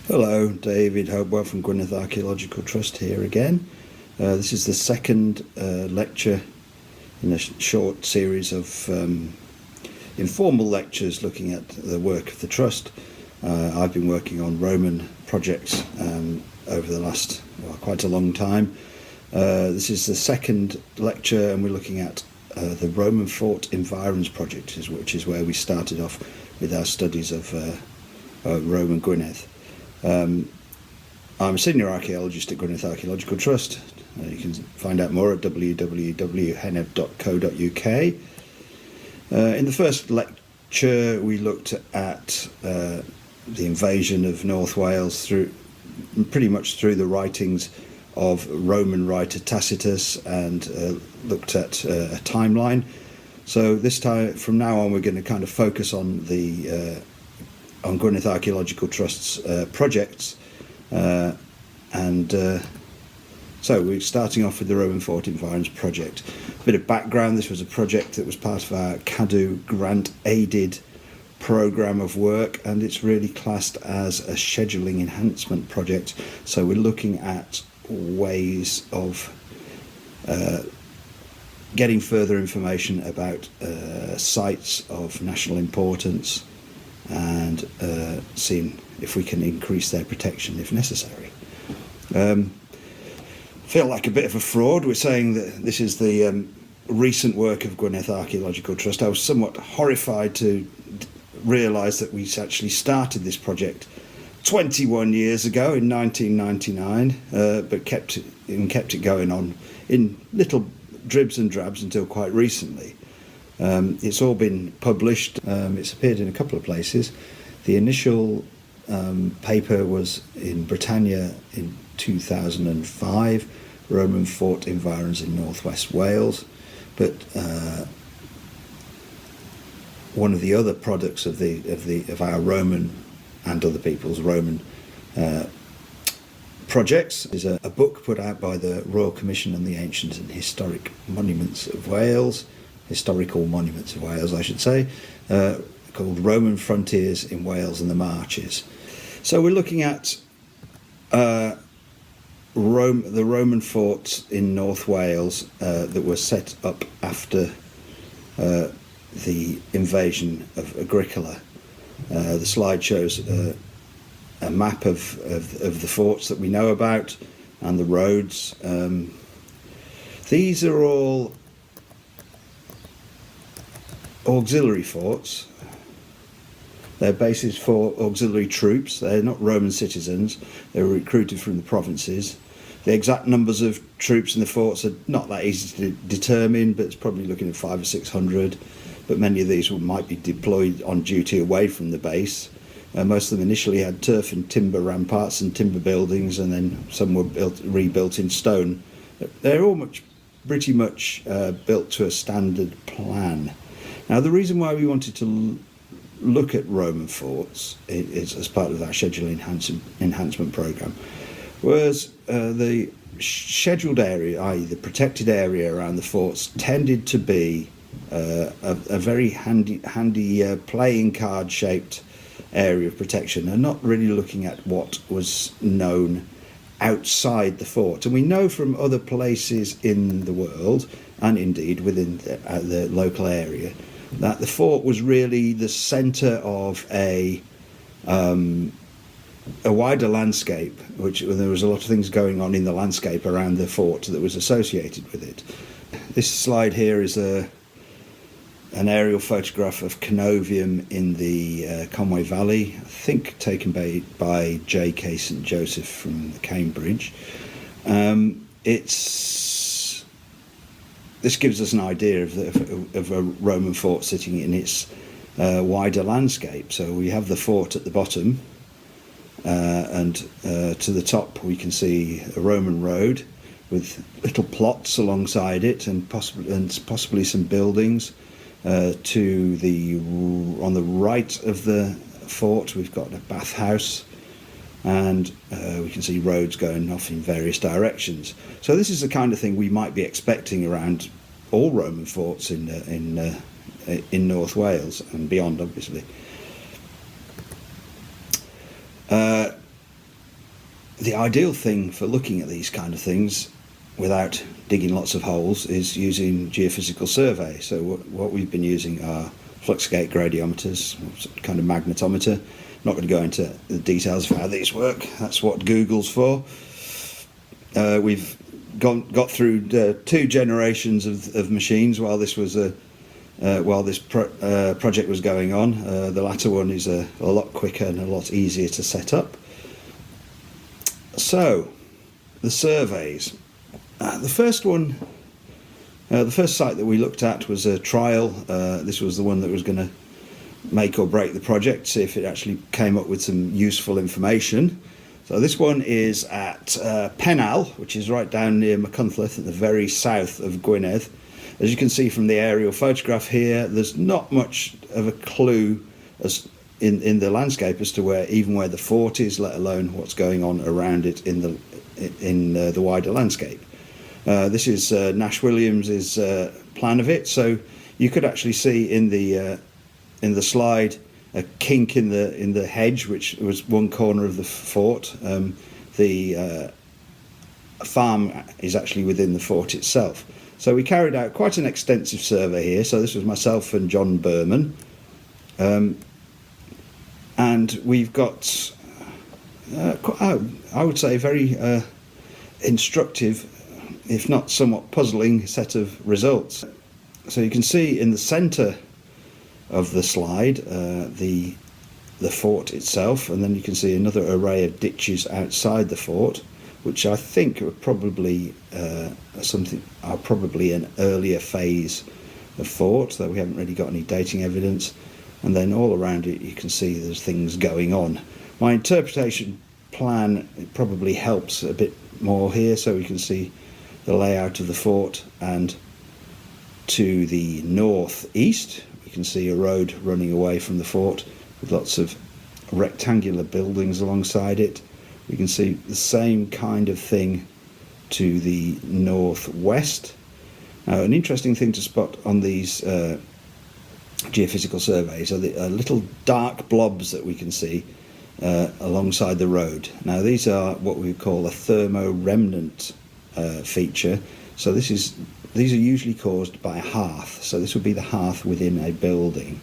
Hello, David Hopewell from Gwynedd Archaeological Trust here again. This is the second lecture in a short series of informal lectures looking at the work of the Trust. I've been working on Roman projects over the last quite a long time. This is the second lecture and we're looking at the Roman Fort Environs project, which is where we started off with our studies of Roman Gwynedd. I'm a senior archaeologist at Gwynedd Archaeological Trust. You can find out more at www.henev.co.uk. In the first lecture we looked at the invasion of North Wales pretty much through the writings of Roman writer Tacitus and looked at a timeline. So this time, from now on, we're going to kind of focus on on Gwynedd Archaeological Trust's projects, so we're starting off with the Roman Fort Environs project. A bit of background: this was a project that was part of our CADU grant-aided programme of work, and it's really classed as a scheduling enhancement project. So we're looking at ways of getting further information about sites of national importance and seeing if we can increase their protection if necessary. Feel like a bit of a fraud. We're saying that this is the recent work of Gwynedd Archaeological Trust. I was somewhat horrified to realise that we actually started this project 21 years ago in 1999, but kept it going on in little dribs and drabs until quite recently. It's all been published. It's appeared in a couple of places. The initial paper was in Britannia in 2005, Roman Fort Environs in northwest Wales. But one of the other products of our Roman and other people's Roman projects is a book put out by the Royal Commission on the Ancient and Historic Monuments of Wales. Historical Monuments of Wales, I should say, called Roman Frontiers in Wales and the Marches. So we're looking at the Roman forts in North Wales that were set up after the invasion of Agricola. The slide shows a map of the forts that we know about and the roads. These are all auxiliary forts. They're bases for auxiliary troops. They're not Roman citizens. They were recruited from the provinces. The exact numbers of troops in the forts are not that easy to determine, but it's probably looking at 500 or 600. But many of these might be deployed on duty away from the base. Most of them initially had turf and timber ramparts and timber buildings, and then some were rebuilt in stone. They're all pretty much built to a standard plan. Now, the reason why we wanted to look at Roman forts is as part of our schedule enhancement programme was the scheduled area, i.e. the protected area around the forts, tended to be a very handy playing card shaped area of protection, and not really looking at what was known outside the fort. And we know from other places in the world, and indeed within the local area, that the fort was really the centre of a wider landscape, there was a lot of things going on in the landscape around the fort that was associated with it. This slide here is an aerial photograph of Canovium in the Conway Valley, I think taken by J.K. St. Joseph from Cambridge. This gives us an idea of a Roman fort sitting in its wider landscape. So we have the fort at the bottom, and to the top we can see a Roman road with little plots alongside it, and possibly some buildings. On the right of the fort we've got a bathhouse, and we can see roads going off in various directions. So this is the kind of thing we might be expecting around all Roman forts in North Wales and beyond, obviously. the ideal thing for looking at these kind of things without digging lots of holes is using geophysical survey. So what we've been using are fluxogate gradiometers, kind of magnetometer. Not going to go into the details of how these work. That's what Google's for. We've got through 2 generations of machines while this was project was going on. The latter one is a lot quicker and a lot easier to set up. So, the surveys. The first one, the first site that we looked at was a trial. This was the one that was going to make or break the project, see if it actually came up with some useful information. So this one is at Pennal, which is right down near Machynlleth at the very south of Gwynedd. As you can see from the aerial photograph here, there's not much of a clue as in the landscape as to where the fort is, let alone what's going on around it in the wider landscape. This is Nash Williams's plan of it, so you could actually see in the slide a kink in the hedge, which was one corner of the fort. The farm is actually within the fort itself. So we carried out quite an extensive survey here. So this was myself and John Berman. And we've got, I would say, very instructive, if not somewhat puzzling, set of results. So you can see in the centre of the slide the fort itself, and then you can see another array of ditches outside the fort, which I think are probably probably an earlier phase of fort, though we haven't really got any dating evidence. And then all around it you can see there's things going on. My interpretation plan probably helps a bit more here, so we can see the layout of the fort, and to the northeast you can see a road running away from the fort with lots of rectangular buildings alongside it. We can see the same kind of thing to the northwest. Now, an interesting thing to spot on these geophysical surveys are the little dark blobs that we can see alongside the road. Now, these are what we call a thermoremnant feature. So these are usually caused by a hearth. So this would be the hearth within a building.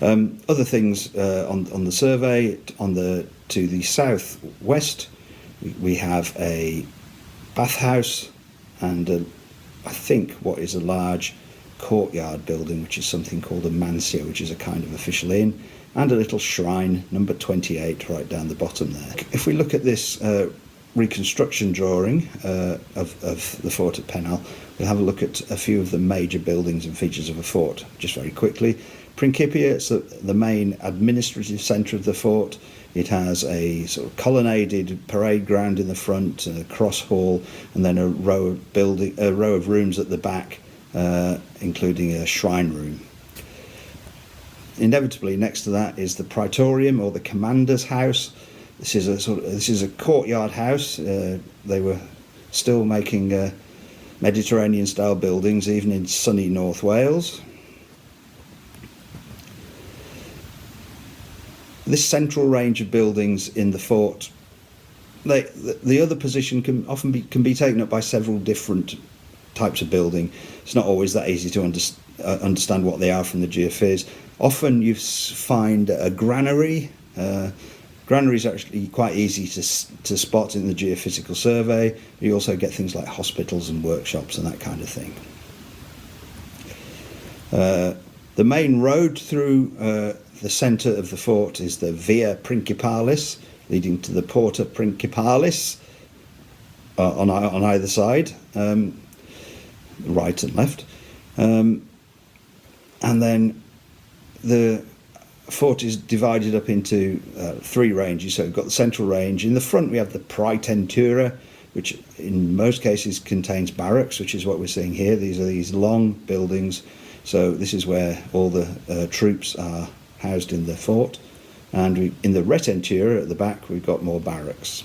Other things on the survey, to the southwest, we have a bathhouse and I think what is a large courtyard building, which is something called a mansio, which is a kind of official inn, and a little shrine, number 28, right down the bottom there. If we look at this reconstruction drawing of the fort at Pennal, we'll have a look at a few of the major buildings and features of a fort, just very quickly. Principia, it's the main administrative centre of the fort. It has a sort of colonnaded parade ground in the front, a cross hall, and then a row of rooms at the back, including a shrine room. Inevitably, next to that is the praetorium, or the commander's house. This is a courtyard house. They were still making Mediterranean-style buildings, even in sunny North Wales. This central range of buildings in the fort, the other position can often be taken up by several different types of building. It's not always that easy to understand what they are from the geophys. Often you find a granary. Granary is actually quite easy to spot in the geophysical survey. You also get things like hospitals and workshops and that kind of thing. The main road through the centre of the fort is the Via Principalis, leading to the Porta Principalis on either side, right and left. And then the fort is divided up into 3 ranges. So we've got the central range. In the front we have the Praetentura, which in most cases contains barracks, which is what we're seeing here. These are these long buildings. So this is where all the troops are housed in the fort. And in the Retentura at the back we've got more barracks.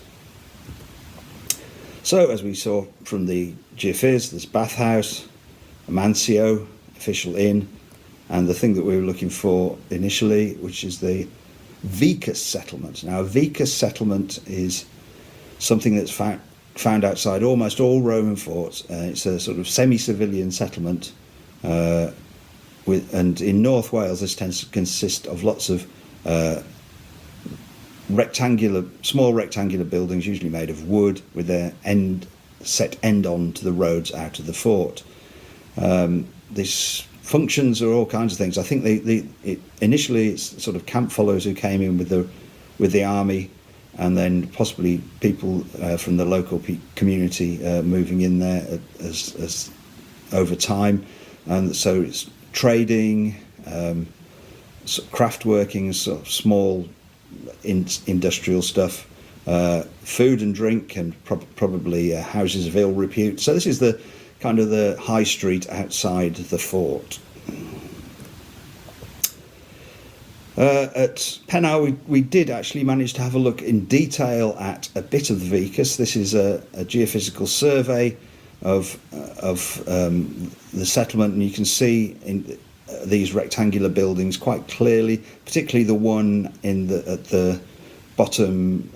So as we saw from the geophys, there's bathhouse, a mansio, official inn, and the thing that we were looking for initially, which is the vicus settlement. Now, a vicus settlement is something that's found outside almost all Roman forts. It's a sort of semi-civilian settlement, and in North Wales this tends to consist of lots of small rectangular buildings, usually made of wood, with their set end on to the roads out of the fort. These functions are all kinds of things. I think initially it's sort of camp followers who came in with the army, and then possibly people from the local community moving in there as over time, and so it's trading, craft working, sort of small industrial stuff, food and drink, and probably houses of ill repute. So this is the kind of the high street outside the fort. At Pennow, we did actually manage to have a look in detail at a bit of the Vicus. This is a geophysical survey of the settlement, and you can see in these rectangular buildings quite clearly, particularly the one at the bottom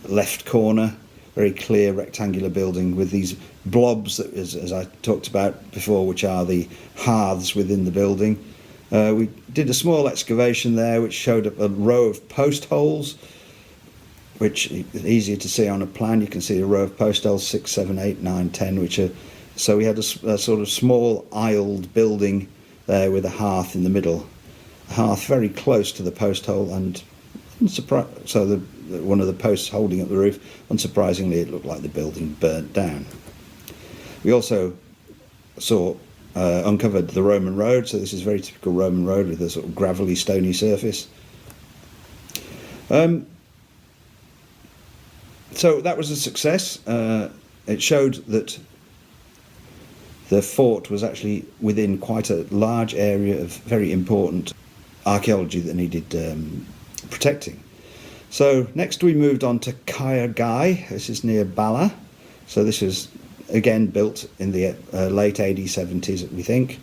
left corner. Very clear rectangular building with these blobs that, as I talked about before, which are the hearths within the building. We did a small excavation there which showed up a row of post holes, which is easier to see on a plan. You can see a row of post holes, 6, 7, 8, 9, 10, which are, so we had a sort of small aisled building there with a hearth in the middle. A hearth very close to the post hole, and so one of the posts holding up the roof, unsurprisingly it looked like the building burnt down. We also uncovered the Roman road, so this is a very typical Roman road with a sort of gravelly, stony surface. So that was a success. It showed that the fort was actually within quite a large area of very important archaeology that needed protecting. So next we moved on to Caerau. This is near Bala. So this was again built in the late AD 70s, we think.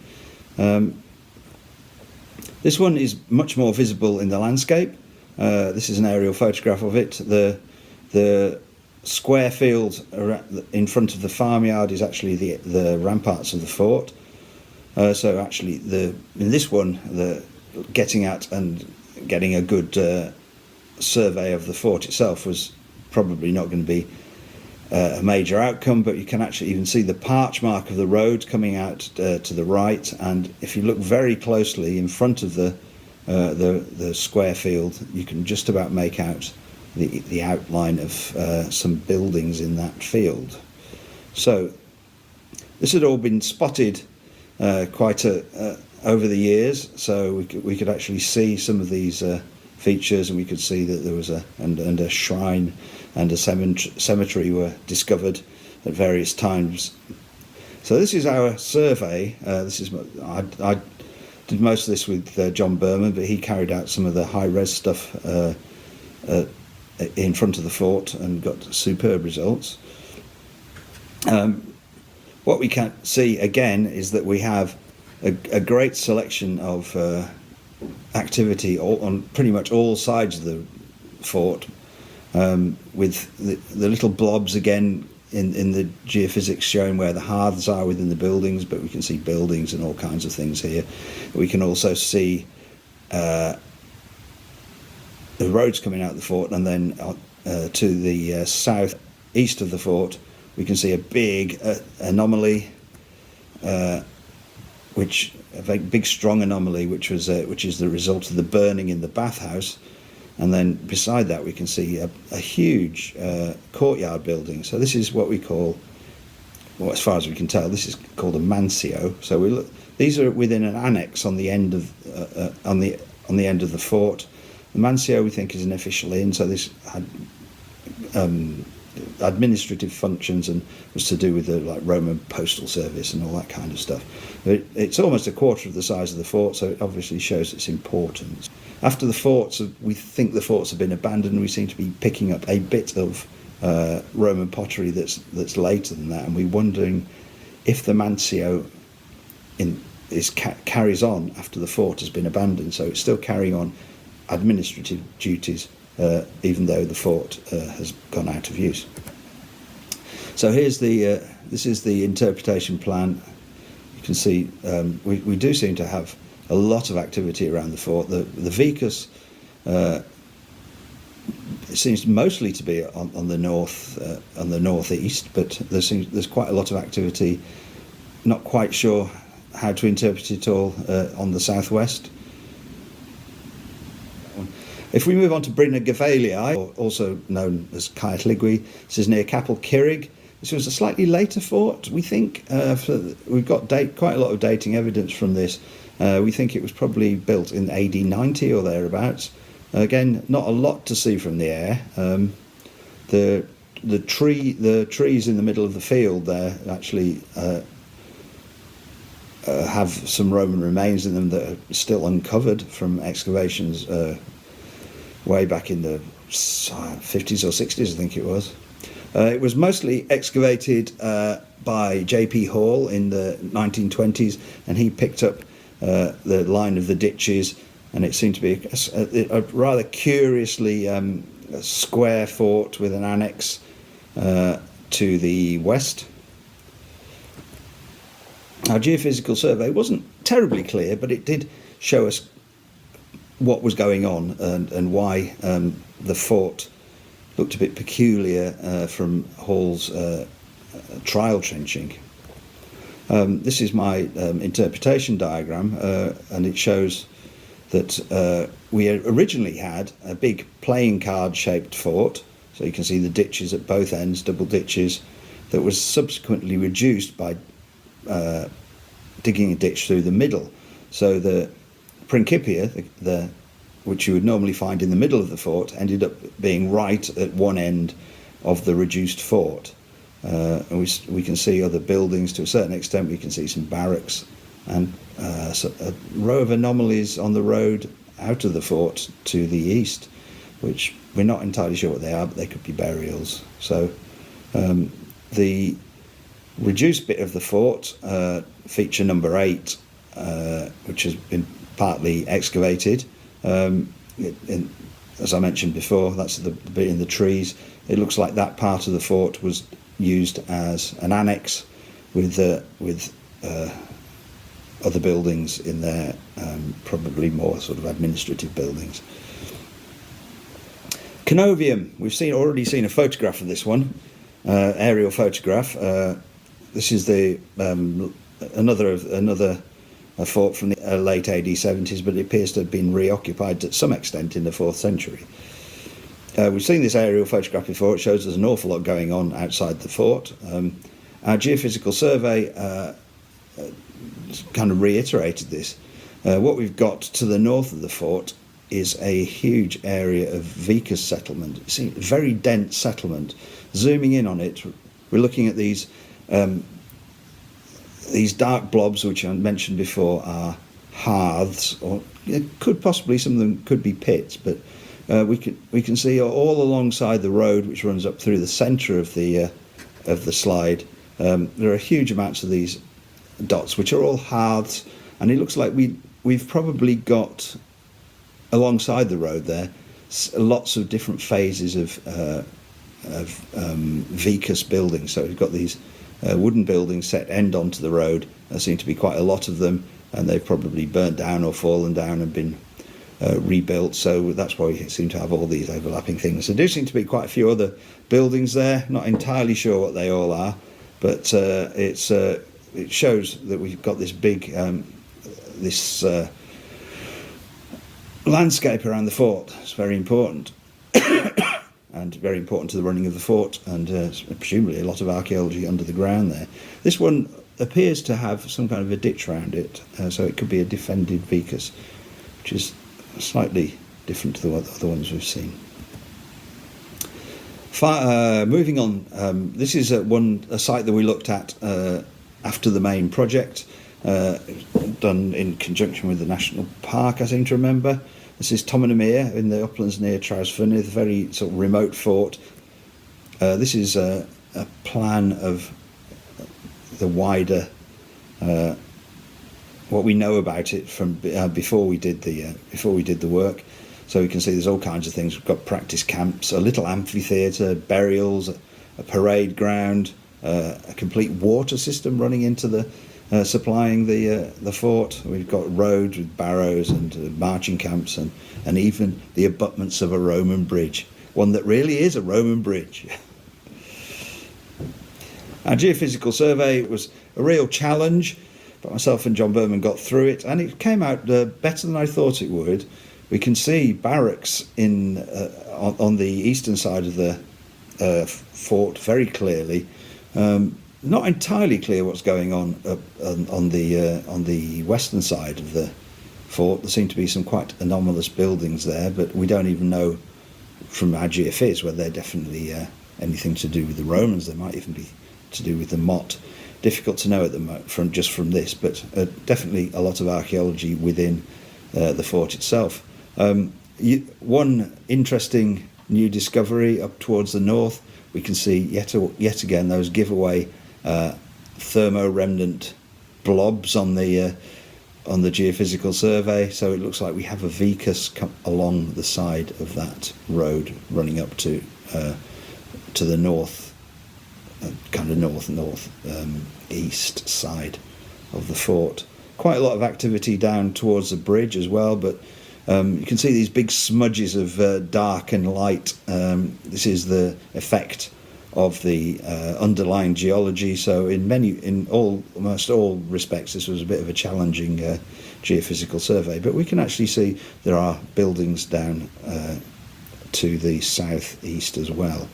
This one is much more visible in the landscape. This is an aerial photograph of it. The square field in front of the farmyard is actually the ramparts of the fort. So actually, in this one, getting at and getting a good survey of the fort itself was probably not going to be a major outcome, but you can actually even see the parch mark of the road coming out to the right, and if you look very closely in front of the square field, you can just about make out the outline of some buildings in that field. So this had all been spotted quite over the years, so we could actually see some of these features, and we could see that there was a shrine and a cemetery were discovered at various times. So this is our survey. I did most of this with John Berman, but he carried out some of the high-res stuff in front of the fort and got superb results. What we can see again is that we have a great selection of activity on pretty much all sides of the fort, with the little blobs again in the geophysics showing where the hearths are within the buildings, but we can see buildings and all kinds of things here. We can also see the roads coming out of the fort, and then to the south east of the fort we can see a big anomaly, a very big strong anomaly, which is the result of the burning in the bathhouse. And then beside that we can see a huge courtyard building. So this is what we call, well, as far as we can tell, this is called a mansio. So these are within an annex on the end of on the end of the fort. The mansio, we think, is an official inn, so this had administrative functions and was to do with the Roman postal service and all that kind of stuff. It's almost a quarter of the size of the fort, so it obviously shows its importance. After the forts, we think the forts have been abandoned. We seem to be picking up a bit of Roman pottery that's later than that, and we're wondering if the mansio carries on after the fort has been abandoned, so it's still carrying on administrative duties even though the fort has gone out of use. So here's this is the interpretation plan. You can see we do seem to have a lot of activity around the fort. The vicus it seems mostly to be on the northeast, but there's quite a lot of activity. Not quite sure how to interpret it all on the southwest. If we move on to Bryn y Gyfeiliau, or also known as Caerau, this is near Capel Curig. This was a slightly later fort, we think. We've got quite a lot of dating evidence from this. We think it was probably built in AD 90 or thereabouts. Again, not a lot to see from the air. The trees in the middle of the field there actually have some Roman remains in them that are still uncovered from excavations way back in the 50s or 60s, I think it was. It was mostly excavated by J.P. Hall in the 1920s, and he picked up the line of the ditches, and it seemed to be a rather curiously square fort with an annex to the west. Our geophysical survey wasn't terribly clear, but it did show us what was going on and why the fort looked a bit peculiar from Hall's trial trenching. This is my interpretation diagram, and it shows that we originally had a big playing card shaped fort, so you can see the ditches at both ends, double ditches, that was subsequently reduced by digging a ditch through the middle. So the Principia, which you would normally find in the middle of the fort, ended up being right at one end of the reduced fort. And we can see other buildings to a certain extent. We can see some barracks and so a row of anomalies on the road out of the fort to the east, which we're not entirely sure what they are, but they could be burials. So the reduced bit of the fort, feature number 8, which has been partly excavated. As I mentioned before, that's the bit in the trees. It looks like that part of the fort was used as an annex with other buildings in there, probably more sort of administrative buildings. Canovium, we've already seen a photograph of this one, aerial photograph. This is another fort from the late AD 70s, but it appears to have been reoccupied to some extent in the 4th century. We've seen this aerial photograph before. It shows there's an awful lot going on outside the fort. Our geophysical survey kind of reiterated this. What we've got to the north of the fort is a huge area of vicus settlement. It's a very dense settlement. Zooming in on it, we're looking at these dark blobs, which I mentioned before, are hearths, or some of them could be pits, but we can see all alongside the road, which runs up through the centre of the slide. There are huge amounts of these dots, which are all hearths, and it looks like we've probably got alongside the road there lots of different phases of vicus buildings. So we've got these wooden buildings set end onto the road. There seem to be quite a lot of them, and they've probably burnt down or fallen down and been rebuilt. So that's why we seem to have all these overlapping things. There do seem to be quite a few other buildings there. Not entirely sure what they all are, but it shows that we've got this big landscape around the fort. It's very important. And very important to the running of the fort, and presumably a lot of archaeology under the ground there. This one appears to have some kind of a ditch around it, so it could be a defended vicus, which is slightly different to the other ones we've seen. Moving on, this is a site that we looked at after the main project, done in conjunction with the National Park, I seem to remember. This is Tomanamere in the uplands near Trawsfynydd, a very sort of remote fort. This is a plan of the wider, what we know about it from before we did the work. So you can see there's all kinds of things. We've got practice camps, a little amphitheatre, burials, a parade ground, a complete water system running into the supplying the fort. We've got roads with barrows and marching camps, and even the abutments of a Roman bridge, one that really is a Roman bridge. Our geophysical survey was a real challenge, but myself and John Berman got through it, and it came out better than I thought it would. We can see barracks on the eastern side of the fort very clearly. Not entirely clear what's going on on the western side of the fort. There seem to be some quite anomalous buildings there, but we don't even know from our geophys whether they're definitely anything to do with the Romans. They might even be to do with the Mott. Difficult to know at the from this, but definitely a lot of archaeology within the fort itself. One interesting new discovery up towards the north, we can see yet again those giveaway thermo-remnant blobs on the geophysical survey. So it looks like we have a vicus along the side of that road running up to the north, kind of north east side of the fort. Quite a lot of activity down towards the bridge as well, but you can see these big smudges of dark and light. This is the effect of the underlying geology. So almost all respects, this was a bit of a challenging geophysical survey. But we can actually see there are buildings down to the southeast as well.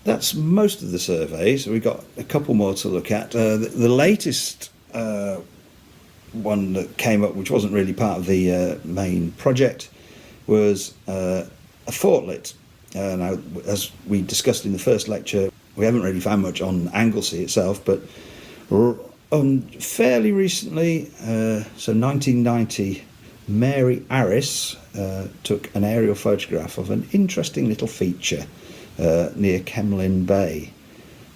That's most of the surveys. We've got a couple more to look at. The latest one that came up, which wasn't really part of the main project, was a fortlet. Now, as we discussed in the first lecture, we haven't really found much on Anglesey itself, but fairly recently, so 1990, Mary Arris took an aerial photograph of an interesting little feature near Kemlyn Bay.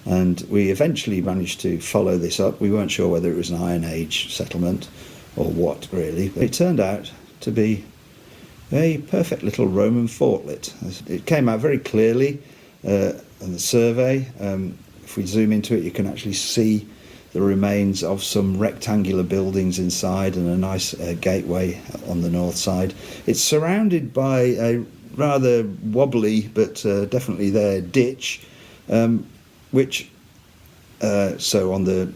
And we eventually managed to follow this up. We weren't sure whether it was an Iron Age settlement or what, really. But it turned out to be a perfect little Roman fortlet. It came out very clearly on the survey. If we zoom into it, you can actually see the remains of some rectangular buildings inside and a nice gateway on the north side. It's surrounded by a rather wobbly, but definitely there, ditch, which, so on the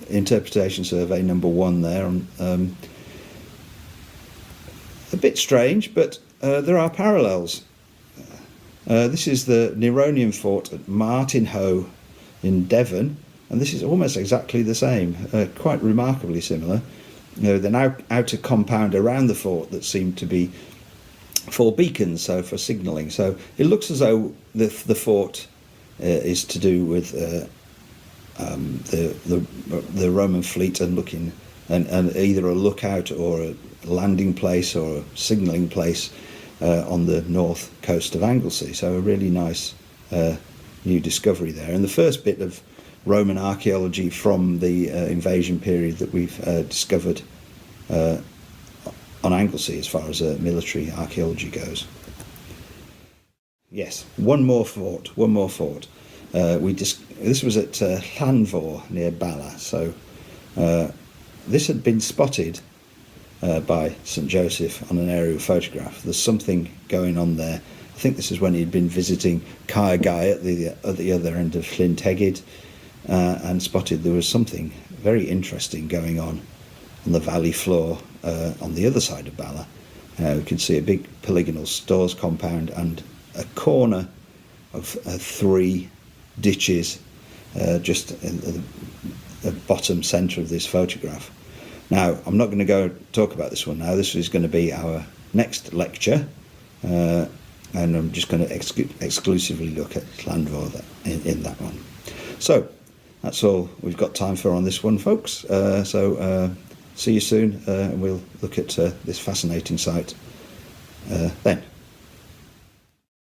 interpretation survey number 1 there, a bit strange, but there are parallels. This is the Neronian fort at Martinhoe in Devon, and this is almost exactly the same, quite remarkably similar. The outer compound around the fort that seemed to be for beacons, so for signalling. So it looks as though the fort is to do with the Roman fleet and either a lookout or a landing place or a signalling place on the north coast of Anglesey. So a really nice new discovery there, and the first bit of Roman archaeology from the invasion period that we've discovered on Anglesey as far as military archaeology goes. Yes, one more fort. This was at Llanfor near Bala. So this had been spotted by St Joseph on an aerial photograph. There's something going on there. I think this is when he'd been visiting Caerau at the other end of Llyn Tegid, and spotted there was something very interesting going on the valley floor on the other side of Bala. We can see a big polygonal stores compound and a corner of 3 ditches just in the bottom centre of this photograph. Now, I'm not going to go talk about this one now. This is going to be our next lecture, and I'm just going to exclusively look at Llanfor in that one. So that's all we've got time for on this one, folks. See you soon, and we'll look at this fascinating site then.